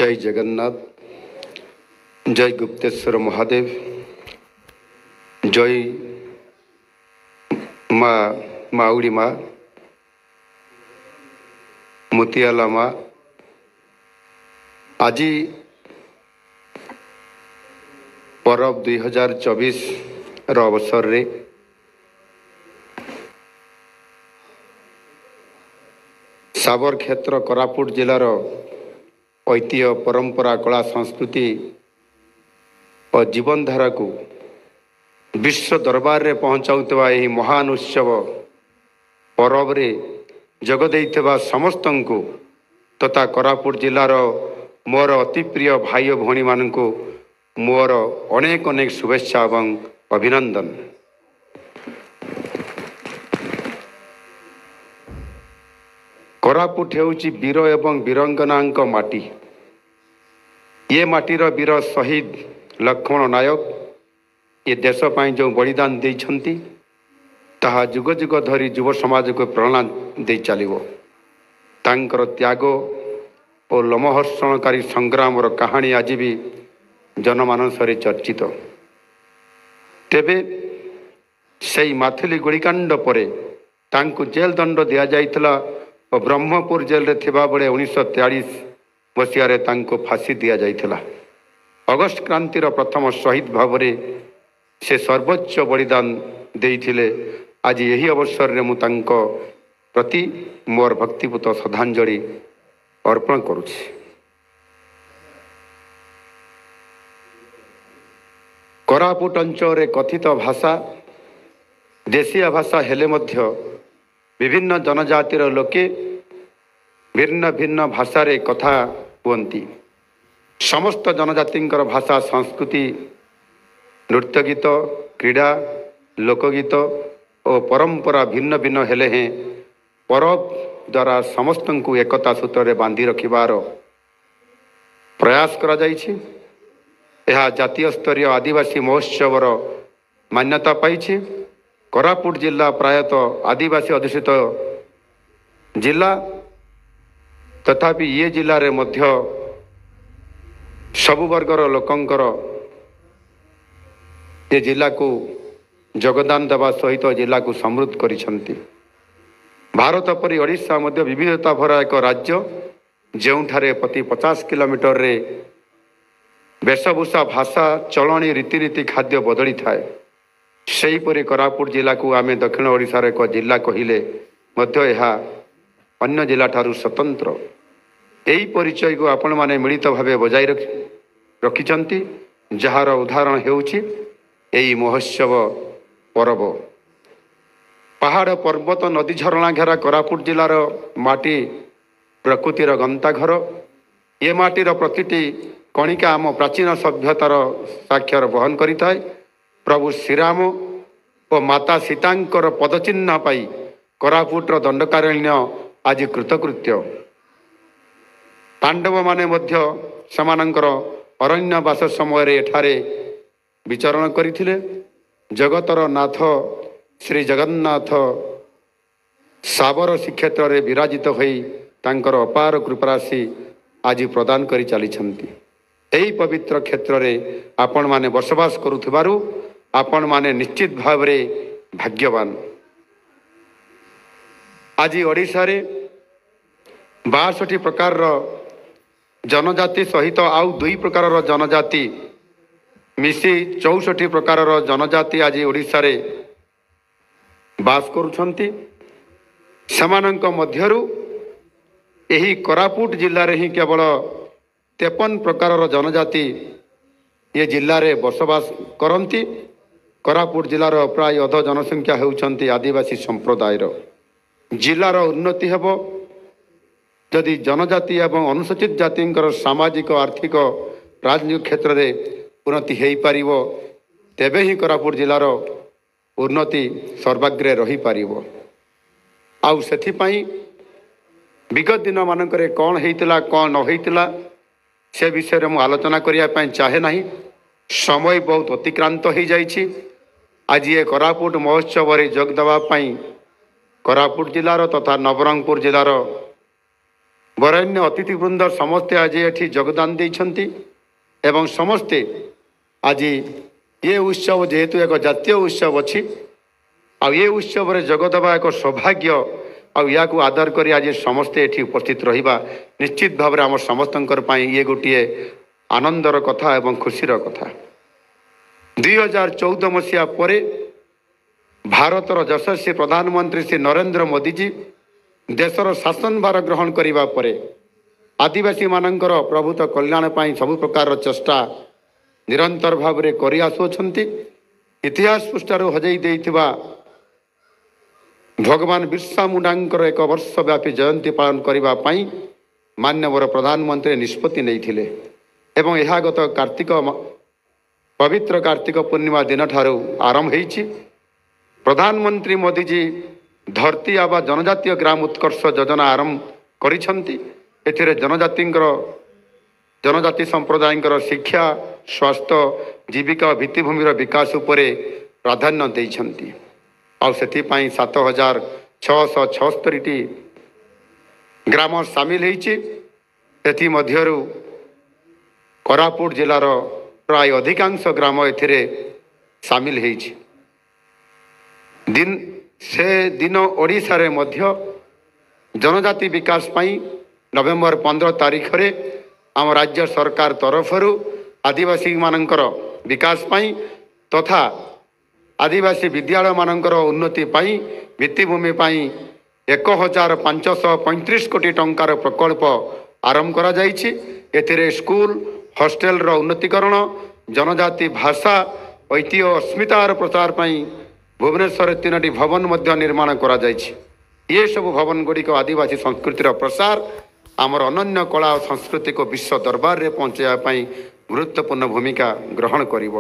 जय जगन्नाथ, जय गुप्तेश्वर महादेव, जय माँ माउड़ी माँ, मुतियाला माँ। आज परब 2024 अवसर रे साबर क्षेत्र कोरापुट जिलार ऐतिह्य परंपरा कला संस्कृति और जीवनधारा को विश्व दरबार रे पहुँचाउतवा यही महान उत्सव परब रे जग देइतवा समस्तन को तथा कोरापुट जिलार मोर अति प्रिय भाई और भौणी माननको मोर अनेक अनेक शुभेच्छा एवं अभिनंदन। कोरापुट हेउची वीर एवं वीरंगनांक माटी। ये माटीर वीर शहीद लक्ष्मण नायक ये देश पाई जो बलिदान देइछंती ताहा जुग जुग धरी युव समाज को प्रेरणा दे चलिबो। तांकर त्याग और लोमहर्षणकारी संग्राम कहानी आज भी जनमानस चर्चित। तेबे से माथिली गोलीकांड परे तांकु जेल दंड दिया जाइतला और ब्रह्मपुर जेल रे थिबा बळे 1943 मसीहारे तांको फांसी दिया जाइतला। अगस्ट क्रांतिर प्रथम शहीद भावरे से सर्वोच्च बलिदान देइथिले। आज यही अवसर रे मु तांको प्रति मोर भक्तिपूत श्रद्धांजलि अर्पण करुछि। कोरापुट अंचल कथित भाषा देशीय भाषा हेले मध्य विभिन्न जनजातिर लोके भिन्न भिन्न भाषा रे कथा हुअन्ति। समस्त जनजातिंकर भाषा संस्कृति नृत्य गीत क्रीड़ा लोकगीत और परंपरा भिन्न भिन्न हेले हैं परब द्वारा समस्त को एकता सूत्र रे बांधी रखिबार प्रयास करा जाइछि। यह जातीय स्तरीय आदिवासी महोत्सवर मान्यता पाइछि। कोरापुट जिला प्रायतः आदिवासी अधुषित जिला तथापि ये जिले रे मध्य सबु वर्गर लोकंकर ये जिला को योगदान देवा सहित जिला को समृद्ध करिसंती। भारत परि ओडिशा मध्य विविधता भरा एक राज्य जेउठारे प्रति 50 किलोमीटर रे वेशभूषा भाषा चलणी रीतिनीति खाद्य बदली थाए। सेहीपरि कोरापुट जिला को आमे दक्षिण ओडिशार एक जिला कहिले मध्य यह अन्य जिला ठारू स्वतंत्र। यही परिचय को आपण माने मिलित भावे बजाई रखिछंती जार उदाहरण हेउछि एही महोत्सव परब। पहाड़ पर्वत नदी झरणा घेरा कोरापुट जिलार माटी प्रकृतिर गंता घर। ये माटीर प्रतिटी कणिका आम प्राचीन सभ्यतार साक्षर बहन करिथाय। प्रभु श्रीराम और माता सीतांकर पदचिन्ह पाई कोरापुटर दंडकारण्य आज कृतकृत्य। पांडव माने मध्य समानंकर अरण्यवास समय एठारे विचरण करिथिले। जगतर नाथ श्री जगन्नाथ साबर श्रीक्षेत्र रे विराजित होई तांकर अपार कृपाराशि आज प्रदान करि चलिछंती। एही पवित्र क्षेत्र रे आपण माने बसवास करुथिबारु आपण माने निश्चित भाव रे भाग्यवान। आज ओडिशा रे 62 प्रकार जनजाति सहित आउ 2 प्रकार जनजाति मिसी 64 प्रकार जनजाति आज ओडिशा रे बास करुछंती। समानंक मध्यरु एही कोरापुट जिल्ला रे ही केवल 53 प्रकार जनजाति ये जिल्ला रे बसवास करंती। कोरापुट जिलार प्राय अध जनसंख्या हेउछंती आदिवासी संप्रदायर। जिलार उन्नति हेबो जदि जनजाति एवं अनुसूचित जातिंकर सामाजिक आर्थिक राजनीतिक क्षेत्र रे उन्नति हेई पारिबो तेबे ही कोरापुट जिलार उन्नति सर्वाग्रे रही पारिबो। आउ सेथि पई विगत दिन मानकरे कौन हेइतला कौन न हेइतला से विषय रे मु आलोचना करिया पई चाहे नाही। समय बहुत अतिक्रांत हो जाइछि। आज ये कोरापुट महोत्सव रे जोग देवा पई कोरापुट जिलार तथा नवरंगपुर जिलार ବରେଣ୍ୟ ଅତିଥିବୃନ୍ଦ ସମସ୍ତେ ଆଜି ଏଠି ଯୋଗଦାନ ଦେଇଛନ୍ତି ଏବଂ ସମସ୍ତେ ଆଜି ଏ ଉତ୍ସବ ଯେହେତୁ ଏକ ଜାତୀୟ ଉତ୍ସବ ଅଛି ଆଉ ଏ ଉତ୍ସବରେ ଯୋଗ ଦେବା ଏକ ସୌଭାଗ୍ୟ ଆଉ ଏହାକୁ ଆଦର କରି ଆଜି ସମସ୍ତେ ଏଠି ଉପସ୍ଥିତ ରହିବା ନିଶ୍ଚିତ ଭାବରେ ଆମ ସମସ୍ତଙ୍କର ପାଇଁ ଇଏ ଗୋଟିଏ ଆନନ୍ଦର କଥା ଏବଂ ଖୁସିର କଥା। 2014 ମସିହା ପରେ ଭାରତର ଯଶସ୍ୱୀ ପ୍ରଧାନମନ୍ତ୍ରୀ ଶ୍ରୀ ନରେନ୍ଦ୍ର ମୋଦିଜୀ ଦେଶର ଶାସନ ଭାର ଗ୍ରହଣ କରିବା ପରେ ଆଦିବାସୀମାନଙ୍କର ପ୍ରଭୁତ କଲ୍ୟାଣ ପାଇଁ ସବୁ ପ୍ରକାରର ଚେଷ୍ଟା ନିରନ୍ତର ଭାବରେ କରି ଆସୁଅଛନ୍ତି। ଇତିହାସ ପୃଷ୍ଠାରୁ ହଜେଇ ଦେଇଥିବା ଭଗବାନ ବିର୍ସା ମୁଣ୍ଡାଙ୍କର 1 ବର୍ଷ ବ୍ୟାପୀ ଜୟନ୍ତୀ ପାଳନ କରିବା ପାଇଁ ମାନ୍ୟବର ପ୍ରଧାନମନ୍ତ୍ରୀ ନିଷ୍ପତ୍ତି ନେଇଥିଲେ ଏବଂ ଏହା ଗତ ପବିତ୍ର କାର୍ତ୍ତିକ ପୂର୍ଣ୍ଣିମା ଦିନଠାରୁ ଆରମ୍ଭ ହୋଇଛି। ପ୍ରଧାନମନ୍ତ୍ରୀ ମୋଦିଜୀ ଧରତୀ ଆବା ଜନଜାତୀୟ ଗ୍ରାମ ଉତ୍କର୍ଷ ଯୋଜନା ଆରମ୍ଭ କରିଛନ୍ତି। ଏଥିରେ ଜନଜାତି ସମ୍ପ୍ରଦାୟଙ୍କର ଶିକ୍ଷା, ସ୍ୱାସ୍ଥ୍ୟ, ଜୀବିକା ଓ ଭିତ୍ତିଭୂମିର ବିକାଶ ଉପରେ ପ୍ରାଧାନ୍ୟ ଦେଇଛନ୍ତି ଆଉ ସେଥିପାଇଁ 7,676ଟି ଗ୍ରାମ ସାମିଲ ହୋଇଛି। ଏଥିମଧ୍ୟରୁ କୋରାପୁଟ ଜିଲ୍ଲାର ପ୍ରାୟ ଅଧିକାଂଶ ଗ୍ରାମ ଏଥିରେ ସାମିଲ ହୋଇଛି। ସେ ଦିନ ଓଡ଼ିଶାରେ ମଧ୍ୟ ଜନଜାତି ବିକାଶ ପାଇଁ ନଭେମ୍ବର 15 ତାରିଖରେ ଆମ ରାଜ୍ୟ ସରକାର ତରଫରୁ ଆଦିବାସୀମାନଙ୍କର ବିକାଶ ପାଇଁ ତଥା ଆଦିବାସୀ ବିଦ୍ୟାଳୟମାନଙ୍କର ଉନ୍ନତି ପାଇଁ ଭିତ୍ତିଭୂମି ପାଇଁ 1,535 କୋଟି ଟଙ୍କାର ପ୍ରକଳ୍ପ ଆରମ୍ଭ କରାଯାଇଛି। ଏଥିରେ ସ୍କୁଲ, ହଷ୍ଟେଲର ଉନ୍ନତିକରଣ, ଜନଜାତି ଭାଷା, ଐତିହ୍ୟ ଅସ୍ମିତାର ପ୍ରଚାର ପାଇଁ ଭୁବନେଶ୍ୱରରେ 3ଟି ଭବନ ମଧ୍ୟ ନିର୍ମାଣ କରାଯାଇଛି। ଏସବୁ ଭବନ ଗୁଡ଼ିକ ଆଦିବାସୀ ସଂସ୍କୃତିର ପ୍ରସାର, ଆମର ଅନନ୍ୟ କଳା ଓ ସଂସ୍କୃତିକୁ ବିଶ୍ୱ ଦରବାରରେ ପହଞ୍ଚାଇବା ପାଇଁ ଗୁରୁତ୍ୱପୂର୍ଣ୍ଣ ଭୂମିକା ଗ୍ରହଣ କରିବ।